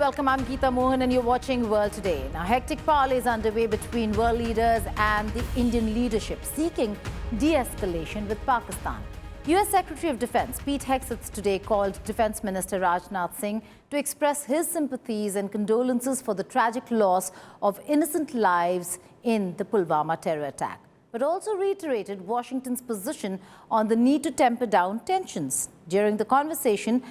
welcome. I'm Geeta Mohan and you're watching World Today. Now, hectic parley is underway between world leaders and the Indian leadership seeking de-escalation with Pakistan. US Secretary of Defense Pete Hegseth today called Defense Minister Rajnath Singh to express his sympathies and condolences for the tragic loss of innocent lives in the Pulwama terror attack, but also reiterated Washington's position on the need to temper down tensions. During the conversation,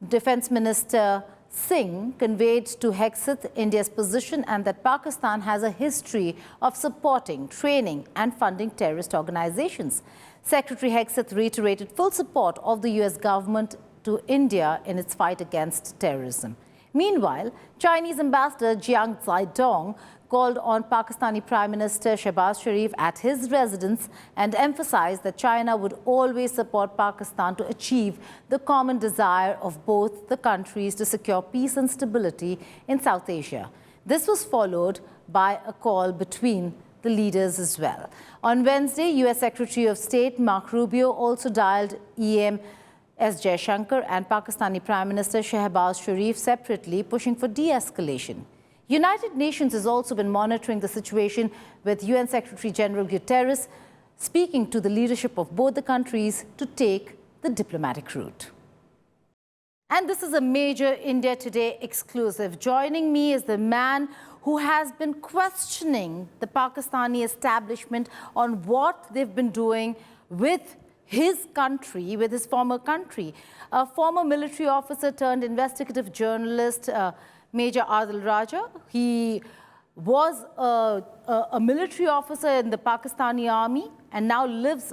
Defense Minister Singh conveyed to Hegseth India's position and that Pakistan has a history of supporting, training and funding terrorist organizations. Secretary Hegseth reiterated full support of the US government to India in its fight against terrorism. Meanwhile, Chinese Ambassador Jiang Zhaidong called on Pakistani Prime Minister Shehbaz Sharif at his residence and emphasized that China would always support Pakistan to achieve the common desire of both the countries to secure peace and stability in South Asia. This was followed by a call between the leaders as well. On Wednesday, US Secretary of State Mark Rubio also dialed EM S. Jaishankar and Pakistani Prime Minister Shehbaz Sharif separately, pushing for de-escalation. United Nations has also been monitoring the situation, with UN Secretary General Guterres speaking to the leadership of both the countries to take the diplomatic route. And this is a major India Today exclusive. Joining me is the man who has been questioning the Pakistani establishment on what they've been doing with his country, with his former country. A former military officer turned investigative journalist, Major Adil Raja. He was a military officer in the Pakistani army and now lives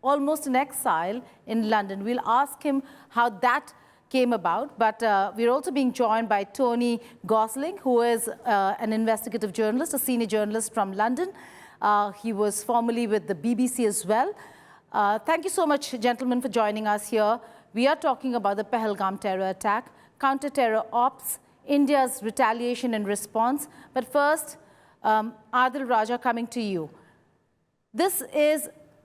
almost in exile in London. We'll ask him how that came about, but we're also being joined by Tony Gosling, who is an investigative journalist, a senior journalist from London. He was formerly with the BBC as well. Thank you so much, gentlemen, for joining us here. We are talking about the Pahalgam terror attack, counter-terror ops, India's retaliation and response. But first, Adil Raja, coming to you.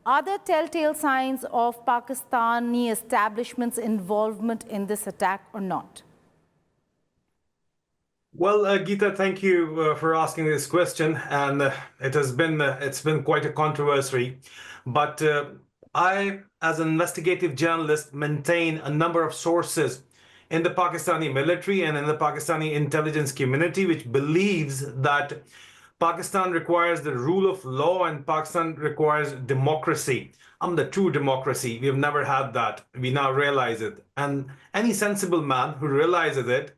Are there telltale signs of Pakistani establishment's involvement in this attack or not? Well, Geeta, thank you for asking this question, and it's been quite a controversy. But I, as an investigative journalist, maintain a number of sources in the Pakistani military and in the Pakistani intelligence community, which believes that Pakistan requires the rule of law and Pakistan requires democracy. The true democracy. We have never had that. We now realize it. And any sensible man who realizes it,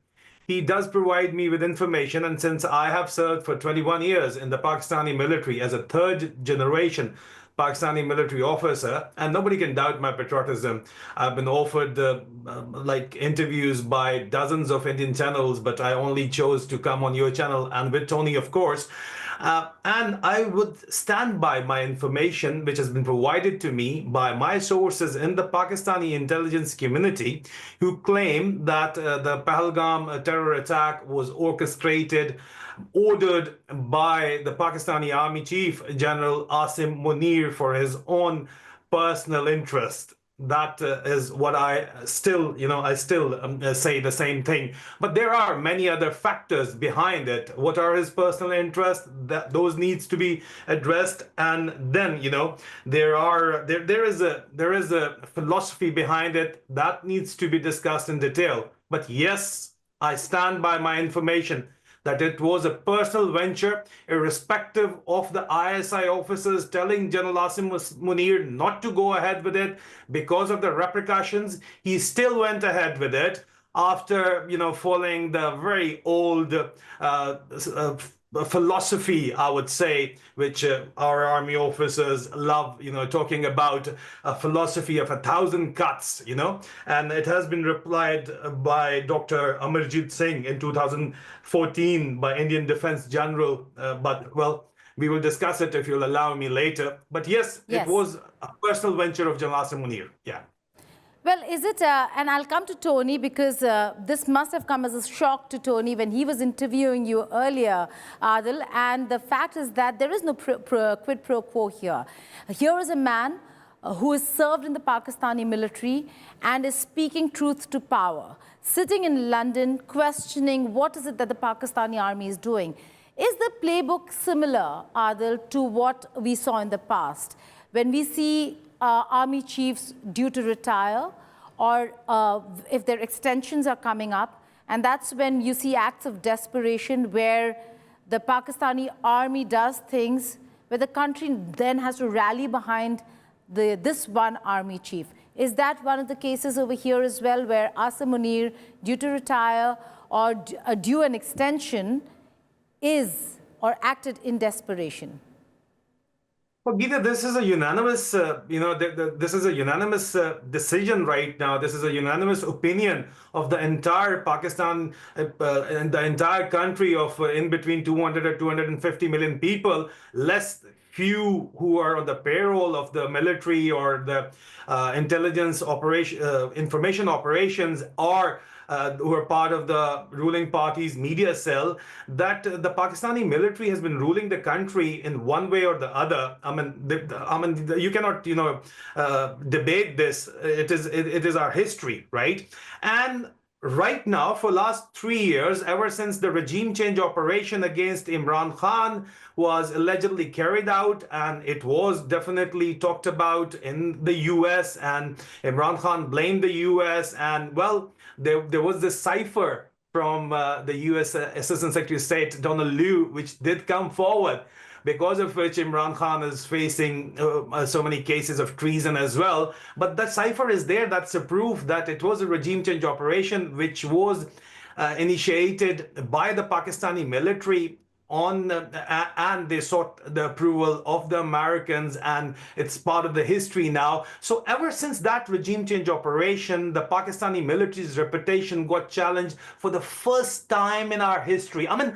he does provide me with information. And since I have served for 21 years in the Pakistani military as a third generation Pakistani military officer, and nobody can doubt my patriotism. I've been offered interviews by dozens of Indian channels, but I only chose to come on your channel and with Tony, of course. And I would stand by my information, which has been provided to me by my sources in the Pakistani intelligence community, who claim that the Pahalgam terror attack was orchestrated, ordered by the Pakistani Army Chief, General Asim Munir, for his own personal interest. That is what I still say the same thing. But there are many other factors behind it. What are his personal interests? Those needs to be addressed. And then, there is a philosophy behind it that needs to be discussed in detail. But yes, I stand by my information that it was a personal venture, irrespective of the ISI officers telling General Asim Munir not to go ahead with it because of the repercussions. He still went ahead with it after, following the very old philosophy, I would say, which our army officers love, talking about a philosophy of 1,000 cuts, and it has been replied by Dr. Amarjit Singh in 2014 by Indian Defense General. But, well, we will discuss it if you'll allow me later. But yes, it was a personal venture of General Asim Munir. Yeah. Well, is it, and I'll come to Tony, because this must have come as a shock to Tony when he was interviewing you earlier, Adil, and the fact is that there is no quid pro quo here. Here is a man who has served in the Pakistani military and is speaking truth to power, sitting in London, questioning what is it that the Pakistani army is doing. Is the playbook similar, Adil, to what we saw in the past? When we see army chiefs due to retire, or if their extensions are coming up, and that's when you see acts of desperation where the Pakistani army does things where the country then has to rally behind this one army chief. Is that one of the cases over here as well, where Asim Munir, due to retire or due an extension, is or acted in desperation? Well, Geeta, this is a unanimous, this is a unanimous decision right now. This is a unanimous opinion of the entire Pakistan and the entire country of in between 200 or 250 million people, less few who are on the payroll of the military or the intelligence operation, information operations, or who are part of the ruling party's media cell, that the Pakistani military has been ruling the country in one way or the other. I mean, you cannot, debate this. It is our history, right? And right now, for last 3 years, ever since the regime change operation against Imran Khan was allegedly carried out, and it was definitely talked about in the US, and Imran Khan blamed the US, and well, there was this cipher from the US Assistant Secretary of State, Donald Liu, which did come forward, because of which Imran Khan is facing so many cases of treason as well. But that cipher is there. That's a proof that it was a regime change operation which was initiated by the Pakistani military and they sought the approval of the Americans, and it's part of the history now. So ever since that regime change operation, the Pakistani military's reputation got challenged for the first time in our history. I mean,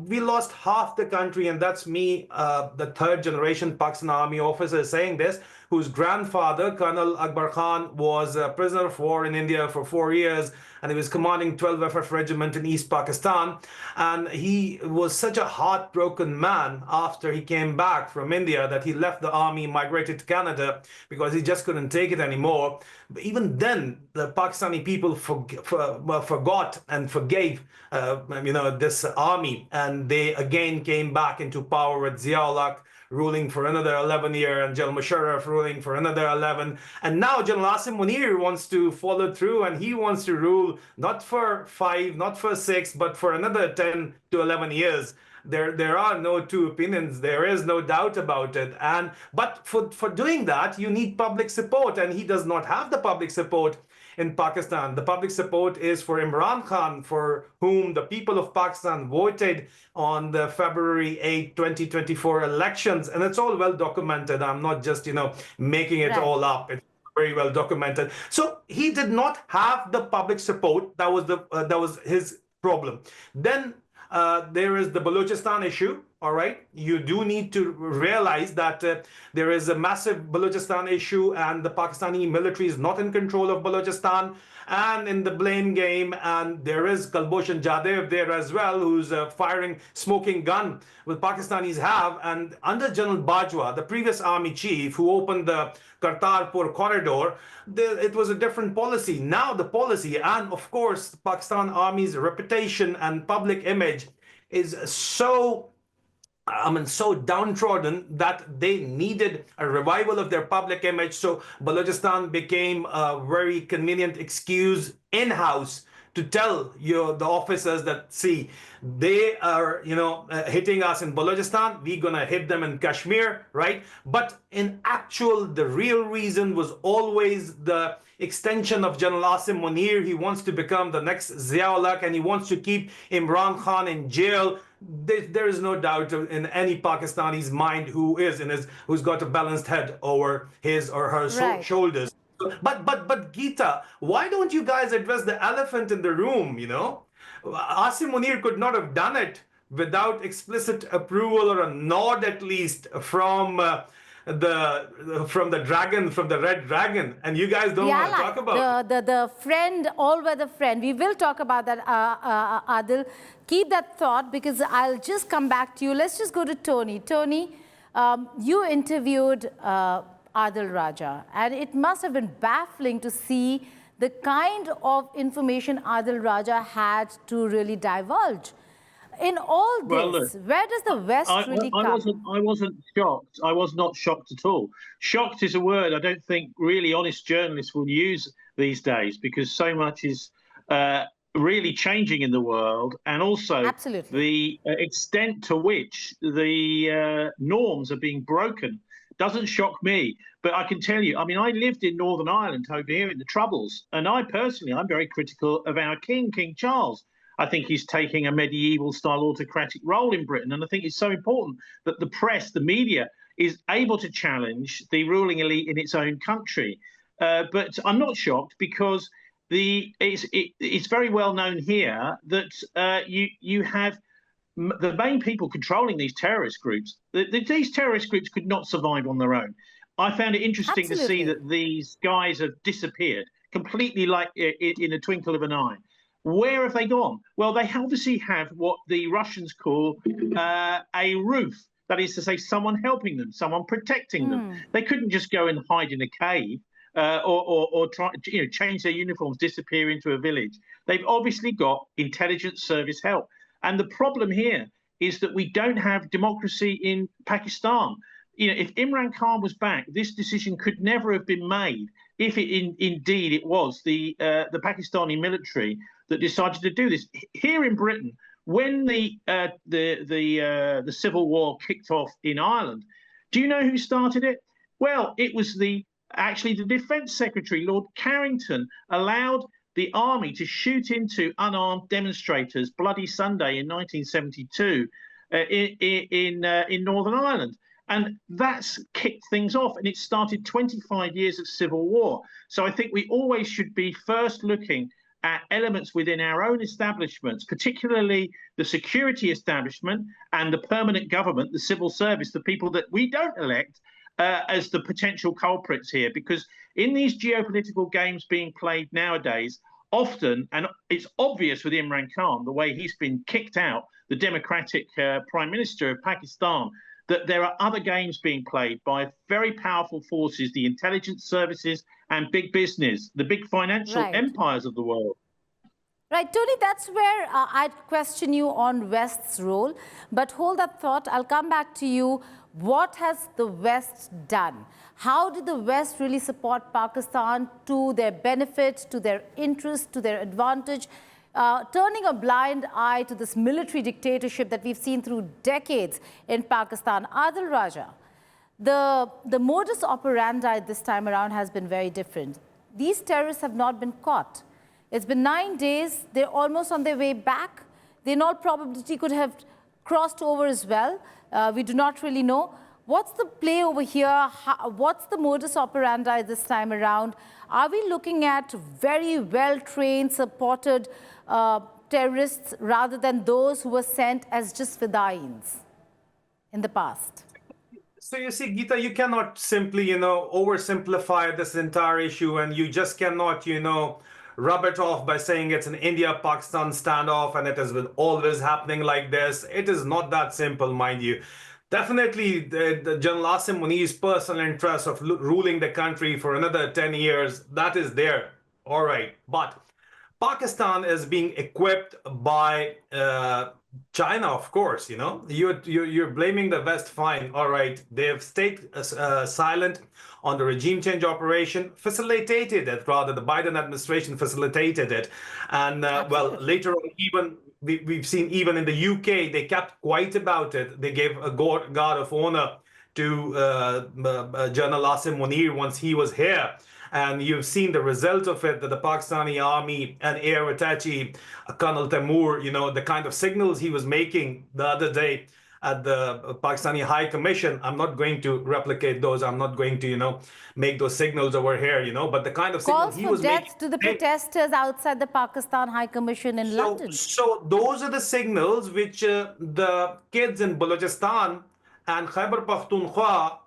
we lost half the country, and that's me, the third generation Pakistan Army officer, saying this, whose grandfather, Colonel Akbar Khan, was a prisoner of war in India for 4 years, and he was commanding 12th FF Regiment in East Pakistan. And he was such a heartbroken man after he came back from India that he left the army, migrated to Canada, because he just couldn't take it anymore. But even then, the Pakistani people forgot and forgave this army, and they again came back into power with Zia-ul-Haq ruling for another 11 years, and General Musharraf ruling for another 11. And now General Asim Munir wants to follow through, and he wants to rule not for 5, not for 6, but for another 10 to 11 years. There are no two opinions. There is no doubt about it. But for doing that, you need public support, and he does not have the public support in Pakistan. The public support is for Imran Khan, for whom the people of Pakistan voted on the February 8, 2024 elections. And it's all well documented. I'm not just, making it all up. It's very well documented. So he did not have the public support. That was his problem. Then there is the Balochistan issue. All right, you do need to realize that there is a massive Balochistan issue, and the Pakistani military is not in control of Balochistan and in the blame game. And there is Kalboshan Jadev there as well, who's firing smoking gun with Pakistanis have. And under General Bajwa, the previous army chief who opened the Kartarpur corridor, it was a different policy. Now the policy, and of course, Pakistan Army's reputation and public image is so downtrodden that they needed a revival of their public image. So Balochistan became a very convenient excuse in-house to tell the officers that, see, they are, hitting us in Balochistan, we're gonna hit them in Kashmir, right? But in actual, the real reason was always the extension of General Asim Munir. He wants to become the next Zia-ul-Haq, and he wants to keep Imran Khan in jail. There is no doubt in any Pakistani's mind who's got a balanced head over his or her shoulders. But Geeta, why don't you guys address the elephant in the room? Asim Munir could not have done it without explicit approval or a nod, at least, from the red dragon, and you guys don't want to talk about the friend, all-weather friend. We will talk about that, Adil. Keep that thought, because I'll just come back to you. Let's just go to Tony. Tony, you interviewed Adil Raja, and it must have been baffling to see the kind of information Adil Raja had to really divulge. In all Well, look, this, where does the West really come? I wasn't shocked. I was not shocked at all. Shocked is a word I don't think really honest journalists will use these days, because so much is really changing in the world, and also Absolutely. the extent to which the norms are being broken doesn't shock me. But I can tell you, I mean, I lived in Northern Ireland over here in the Troubles, and I'm very critical of our King Charles. I think he's taking a medieval style autocratic role in Britain. And I think it's so important that the press, the media, is able to challenge the ruling elite in its own country. But I'm not shocked, because it's very well known here that you have the main people controlling these terrorist groups. These terrorist groups could not survive on their own. I found it interesting to see that these guys have disappeared completely, like in a twinkle of an eye. Where have they gone? Well, they obviously have what the Russians call a roof. That is to say, someone helping them, someone protecting them. They couldn't just go and hide in a cave or try, change their uniforms, disappear into a village. They've obviously got intelligence service help. And the problem here is that we don't have democracy in Pakistan. If Imran Khan was back, this decision could never have been made if indeed it was the Pakistani military that decided to do this. Here in Britain, when the civil war kicked off in Ireland, do you know who started it? Well, it was actually the Defence Secretary, Lord Carrington, allowed the army to shoot into unarmed demonstrators Bloody Sunday in 1972 in Northern Ireland. And that's kicked things off, and it started 25 years of civil war. So I think we always should be first looking at elements within our own establishments, particularly the security establishment and the permanent government, the civil service, the people that we don't elect, as the potential culprits here. Because in these geopolitical games being played nowadays, often, and it's obvious with Imran Khan, the way he's been kicked out, the democratic Prime Minister of Pakistan, that there are other games being played by very powerful forces, the intelligence services and big business, the big financial empires of the world. Right, Tony, that's where I'd question you on West's role. But hold that thought. I'll come back to you. What has the West done? How did the West really support Pakistan to their benefit, to their interest, to their advantage? Turning a blind eye to this military dictatorship that we've seen through decades in Pakistan. Adil Raja, the modus operandi this time around has been very different. These terrorists have not been caught. It's been 9 days. They're almost on their way back. They in all probability could have crossed over as well. We do not really know. What's the play over here? What's the modus operandi this time around? Are we looking at very well-trained, supported terrorists rather than those who were sent as just fidains in the past? So you see, Geeta, you cannot simply, oversimplify this entire issue, and you just cannot, rub it off by saying it's an India-Pakistan standoff and it has been always happening like this. It is not that simple, mind you. Definitely, the General Asim Munir's personal interest of ruling the country for another 10 years, that is there. All right. But Pakistan is being equipped by China, of course, You're blaming the West, fine. All right. They have stayed silent on the regime change operation, facilitated it, rather, the Biden administration facilitated it. And, well, later on, even we've seen even in the UK, they kept quiet about it. They gave a guard of honor to General Asim Munir once he was here. And you've seen the result of it, that the Pakistani army and air attaché, Colonel Taimur, the kind of signals he was making the other day at the Pakistani High Commission. I'm not going to replicate those. I'm not going to, make those signals over here, but the kind of signals he was making. Calls for death to the protesters outside the Pakistan High Commission in London. So those are the signals which the kids in Balochistan and Khyber Pakhtunkhwa,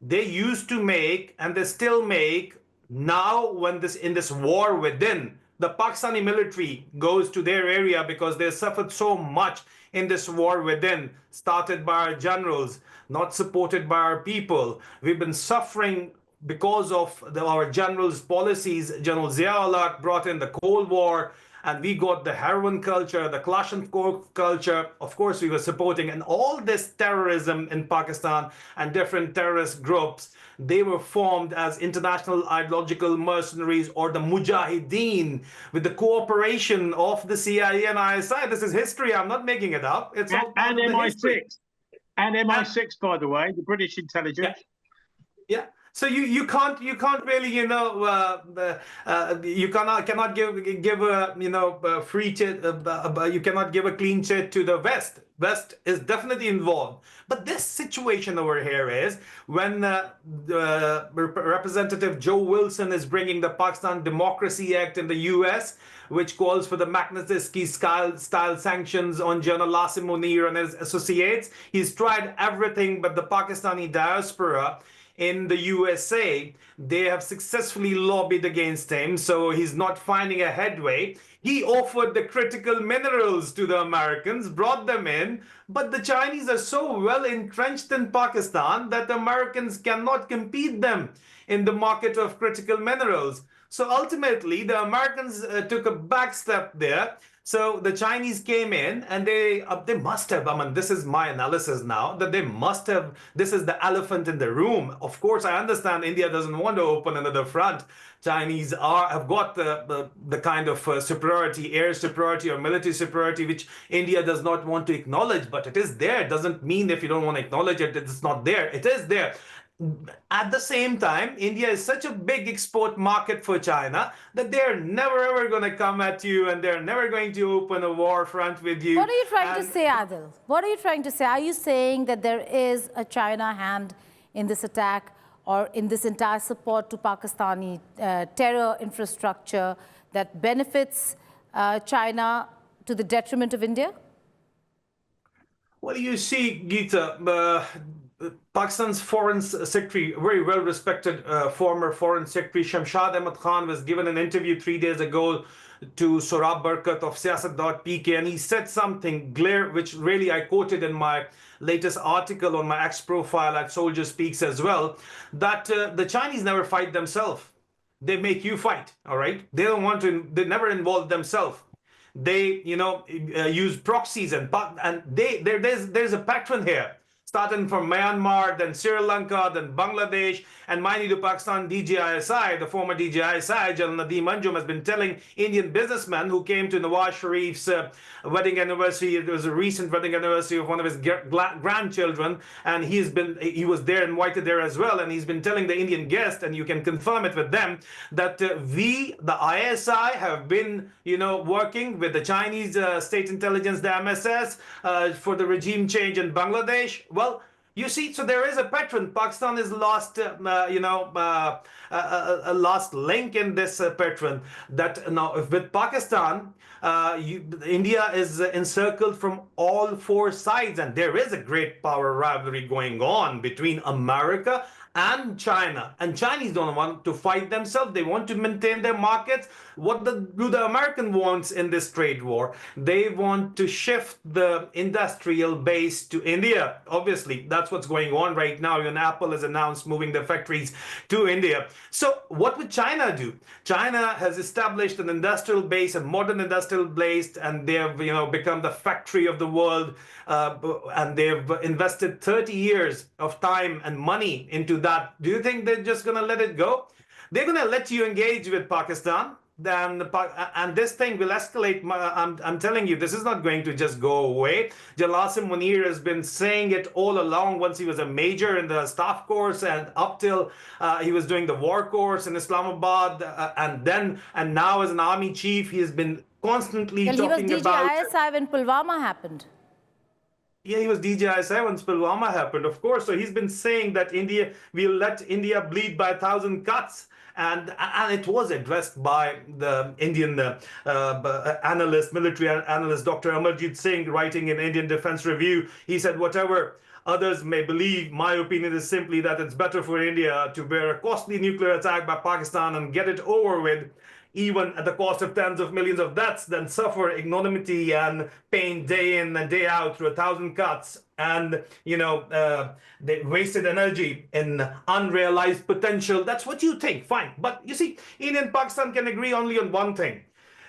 they used to make, and they still make. Now, when in this war within, the Pakistani military goes to their area because they suffered so much in this war within, started by our generals, not supported by our people. We've been suffering because of our general's policies, General Ziaullah brought in the Cold War, and we got the heroin culture, the Kalashnikov culture. Of course, we were supporting, and all this terrorism in Pakistan and different terrorist groups, they were formed as international ideological mercenaries, or the Mujahideen, with the cooperation of the CIA and ISI. This is history. I'm not making it up. It's all part and of the MI6. history. And MI6, by the way, the British intelligence. Yeah. So you can't really you cannot give a free chit, you cannot give a clean chit to the West. West is definitely involved, but this situation over here is when Representative Joe Wilson is bringing the Pakistan Democracy Act in the U.S., which calls for the Magnitsky-style sanctions on General Asim Munir and his associates. He's tried everything, but the Pakistani diaspora in the USA, they have successfully lobbied against him, so he's not finding a headway. He offered the critical minerals to the Americans, brought them in, but the Chinese are so well entrenched in Pakistan that the Americans cannot compete them in the market of critical minerals. So ultimately, the Americans took a back step there. So the Chinese came in, and they must have, I mean, this is my analysis now, that they must have, this is the elephant in the room. Of course, I understand India doesn't want to open another front. Chinese have got the kind of superiority, air superiority or military superiority, which India does not want to acknowledge, but it is there. It doesn't mean if you don't want to acknowledge it, it's not there. It is there. At the same time, India is such a big export market for China that they're never ever going to come at you, and they're never going to open a war front with you. What are you trying to say, Adil? What are you trying to say? Are you saying that there is a China hand in this attack, or in this entire support to Pakistani terror infrastructure that benefits China to the detriment of India? Well, you see, Geeta, Pakistan's Foreign Secretary, very well-respected former Foreign Secretary Shamshad Ahmad Khan, was given an interview 3 days ago to Sorab Barkat of Siyasat.pk, and he said something which really I quoted in my latest article on my X profile at Soldier Speaks as well, that the Chinese never fight themselves. They make you fight, all right? They don't want to, they never involve themselves. They, use proxies, and there's a pattern here. Starting from Myanmar, then Sri Lanka, then Bangladesh, and mind you, the Pakistan DGISI, the former DGISI, General Nadeem Anjum, has been telling Indian businessmen who came to Nawaz Sharif's wedding anniversary. It was a recent wedding anniversary of one of his grandchildren, and he was there, invited there as well, and he's been telling the Indian guest, and you can confirm it with them, that we, the ISI, have been, working with the Chinese state intelligence, the MSS, for the regime change in Bangladesh. Well, you see, so there is a pattern. Pakistan is lost, a last link in this pattern. That now, with Pakistan, India is encircled from all four sides, and there is a great power rivalry going on between America and China. And Chinese don't want to fight themselves. They want to maintain their markets. What do the American wants in this trade war? They want to shift the industrial base to India. Obviously, that's what's going on right now. Even Apple has announced moving their factories to India. So what would China do? China has established an industrial base, a modern industrial base, and they have become the factory of the world. And they've invested 30 years of time and money into that. Do you think they're just going to let it go? They're going to let you engage with Pakistan. And this thing will escalate. I'm telling you, this is not going to just go away. General Asim Munir has been saying it all along, once he was a major in the staff course, and up till he was doing the war course in Islamabad, and now as an army chief, he has been constantly talking about... He was DGISI when Pulwama happened. Yeah, he was DGISI when Pulwama happened, of course. So he's been saying that we'll let India bleed by 1,000 cuts. And it was addressed by the Indian military analyst, Dr. Amarjit Singh, writing in Indian Defense Review. He said, whatever others may believe, my opinion is simply that it's better for India to bear a costly nuclear attack by Pakistan and get it over with. even at the cost of tens of millions of deaths, than suffer ignominy and pain day in and day out through 1,000 cuts and, they wasted energy in unrealized potential. That's what you think, fine. But you see, India and Pakistan can agree only on one thing.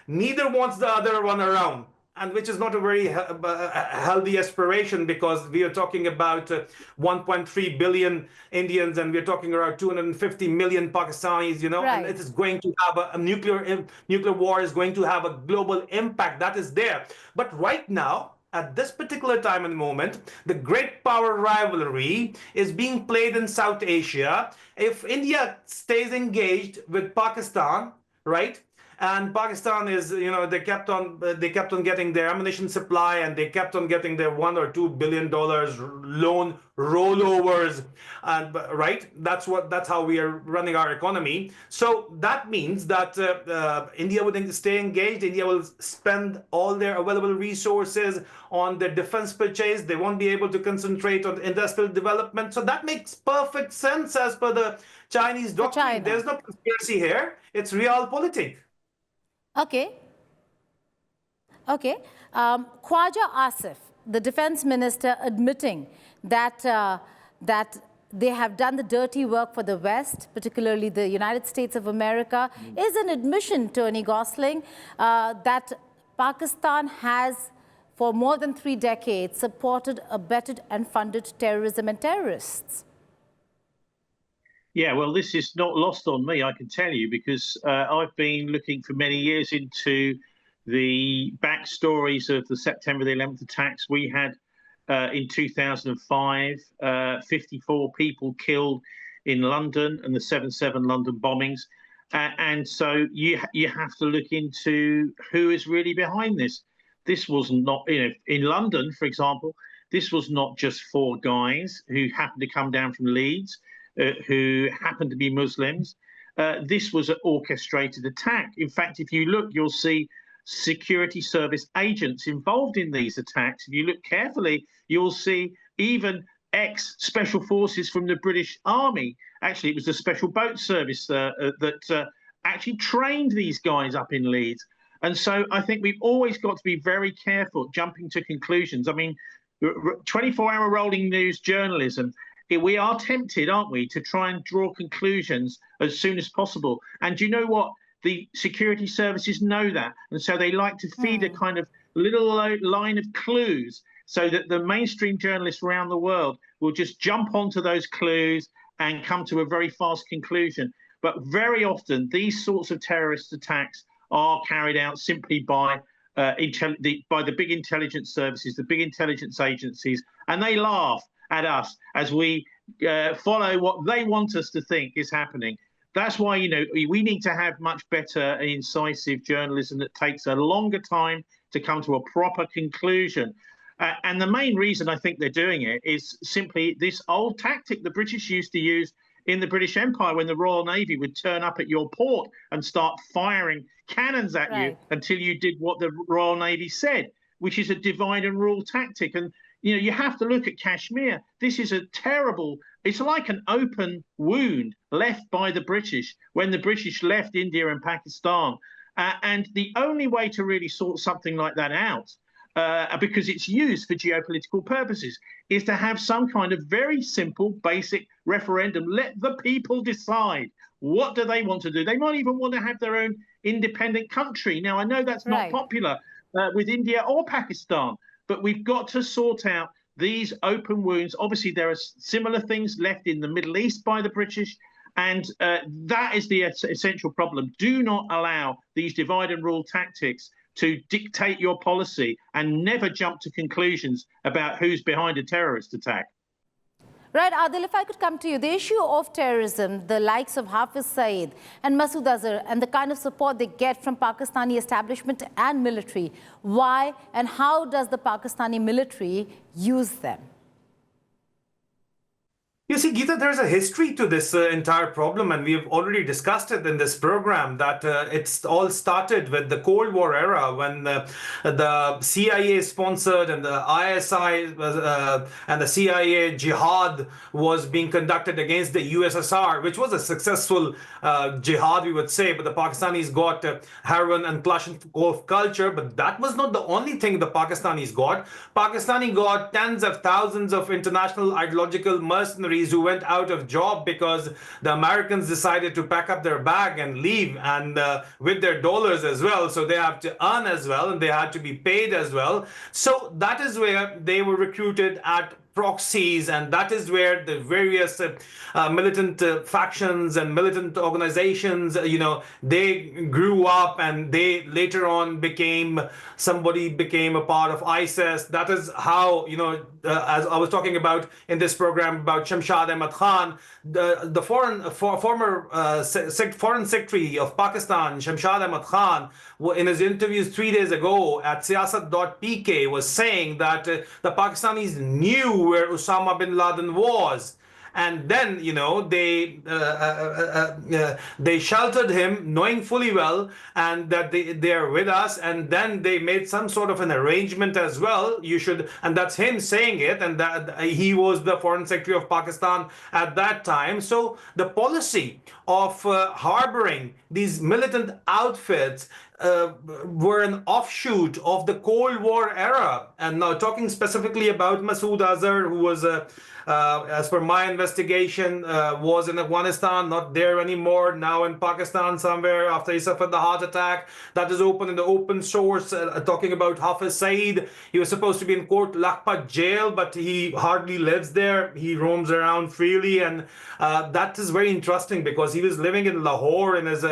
Neither wants the other one around, and which is not a very healthy aspiration, because we are talking about 1.3 billion Indians and we're talking around 250 million Pakistanis, and it is going to have a nuclear war is going to have a global impact that is there. But right now, at this particular time and moment, the great power rivalry is being played in South Asia. If India stays engaged with Pakistan, right? And Pakistan is, they kept on getting their ammunition supply, and they kept on getting their $1 or $2 billion loan rollovers, and right, that's how we are running our economy. So that means that India would stay engaged. India will spend all their available resources on their defense purchase. They won't be able to concentrate on industrial development. So that makes perfect sense as per the Chinese doctrine. There's no conspiracy here. It's realpolitik. Okay. Khwaja Asif, the defense minister, admitting that they have done the dirty work for the West, particularly the United States of America, is an admission, Tony Gosling, that Pakistan has, for more than 3 decades, supported, abetted and funded terrorism and terrorists. Yeah, well, this is not lost on me, I can tell you, because I've been looking for many years into the backstories of the September the 11th attacks. We had in 2005, 54 people killed in London and the 7/7 London bombings. And so you have to look into who is really behind this. This was not, in London, for example, this was not just 4 guys who happened to come down from Leeds, who happened to be Muslims. This was an orchestrated attack. In fact, if you look, you'll see security service agents involved in these attacks. If you look carefully, you'll see even ex-special forces from the British Army. Actually, it was the Special Boat Service that actually trained these guys up in Leeds. And so I think we've always got to be very careful jumping to conclusions. I mean, 24-hour rolling news journalism, we are tempted, aren't we, to try and draw conclusions as soon as possible. And you know what? The security services know that. And so they like to feed a kind of little line of clues so that the mainstream journalists around the world will just jump onto those clues and come to a very fast conclusion. But very often, these sorts of terrorist attacks are carried out simply by the big intelligence services, the big intelligence agencies, and they laugh at us as we follow what they want us to think is happening. That's why, we need to have much better incisive journalism that takes a longer time to come to a proper conclusion. And the main reason I think they're doing it is simply this old tactic the British used to use in the British Empire, when the Royal Navy would turn up at your port and start firing cannons at you until you did what the Royal Navy said, which is a divide and rule tactic. And you have to look at Kashmir. This is a terrible, it's like an open wound left by the British when the British left India and Pakistan. And the only way to really sort something like that out, because it's used for geopolitical purposes, is to have some kind of very simple, basic referendum. Let the people decide. What do they want to do? They might even want to have their own independent country. Now, I know that's not popular with India or Pakistan, but we've got to sort out these open wounds. Obviously, there are similar things left in the Middle East by the British, and that is the essential problem. Do not allow these divide and rule tactics to dictate your policy, and never jump to conclusions about who's behind a terrorist attack. Right, Adil, if I could come to you, the issue of terrorism, the likes of Hafiz Saeed and Masood Azhar, and the kind of support they get from Pakistani establishment and military, why and how does the Pakistani military use them? You see, Geeta, there's a history to this entire problem, and we have already discussed it in this program that it's all started with the Cold War era when the CIA sponsored and the ISI and the CIA jihad was being conducted against the USSR, which was a successful jihad, we would say, but the Pakistanis got heroin and Kalashnikov culture, but that was not the only thing the Pakistanis got. Pakistani got tens of thousands of international ideological mercenaries who went out of job because the Americans decided to pack up their bag and leave, and with their dollars as well. So they have to earn as well, and they had to be paid as well. So that is where they were recruited at proxies, and that is where the various militant factions and militant organizations, they grew up, and they later on became a part of ISIS. That is how, as I was talking about in this program about Shamshad Ahmad Khan, the former foreign secretary of Pakistan, Shamshad Ahmad Khan, in his interviews 3 days ago at siyasat.pk was saying that the Pakistanis knew where Osama bin Laden was. And then, they sheltered him, knowing fully well, and that they are with us. And then they made some sort of an arrangement as well. And that's him saying it, and that he was the foreign secretary of Pakistan at that time. So the policy of harboring these militant outfits were an offshoot of the Cold War era. And now talking specifically about Masood Azhar, who was as per my investigation, was in Afghanistan, not there anymore, now in Pakistan somewhere after he suffered the heart attack. That is open in the open source, talking about Hafiz Saeed. He was supposed to be in Court Lakhpat jail, but he hardly lives there. He roams around freely, and that is very interesting because he was living in Lahore in his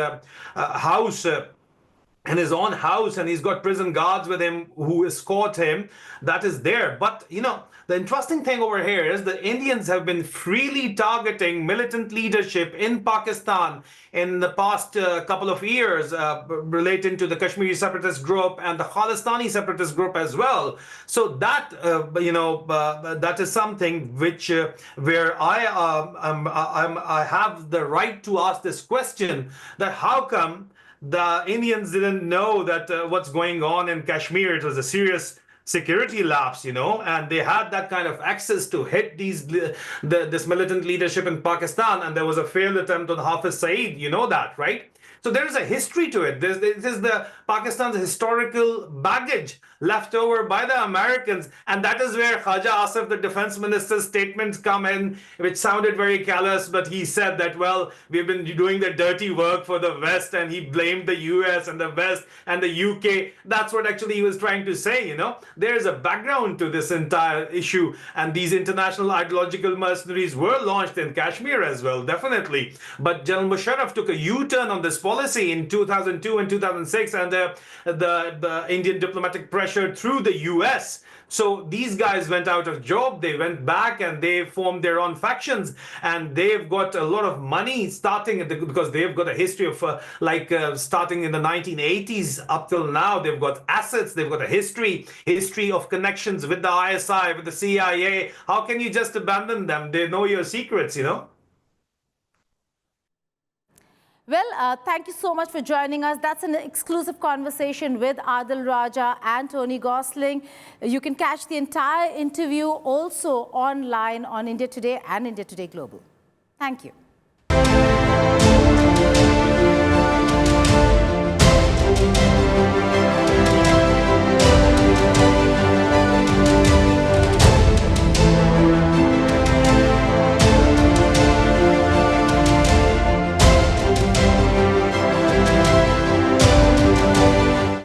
house, in his own house, and he's got prison guards with him who escort him. That is there. But, the interesting thing over here is the Indians have been freely targeting militant leadership in Pakistan in the past couple of years, relating to the Kashmiri separatist group and the Khalistani separatist group as well. So that, that is something which where I have the right to ask this question, that how come the Indians didn't know that what's going on in Kashmir? It was a serious security lapse, and they had that kind of access to hit this militant leadership in Pakistan, and there was a failed attempt on Hafiz Saeed, that, right? So there is a history to it. This is the Pakistan's historical baggage left over by the Americans, and that is where Khaja Asif, the defense minister's statements come in, which sounded very callous, but he said that, well, we've been doing the dirty work for the West, and he blamed the US and the West and the UK. That's what actually he was trying to say, There's a background to this entire issue, and these international ideological mercenaries were launched in Kashmir as well, definitely. But General Musharraf took a U-turn on this policy in 2002 and 2006, and the Indian diplomatic pressure through the US. So these guys went out of job, they went back and they formed their own factions, and they've got a lot of money starting because they've got a history of starting in the 1980s up till now. They've got assets, they've got a history of connections with the ISI, with the CIA. How can you just abandon them? They know your secrets, Well, thank you so much for joining us. That's an exclusive conversation with Adil Raja and Tony Gosling. You can catch the entire interview also online on India Today and India Today Global. Thank you.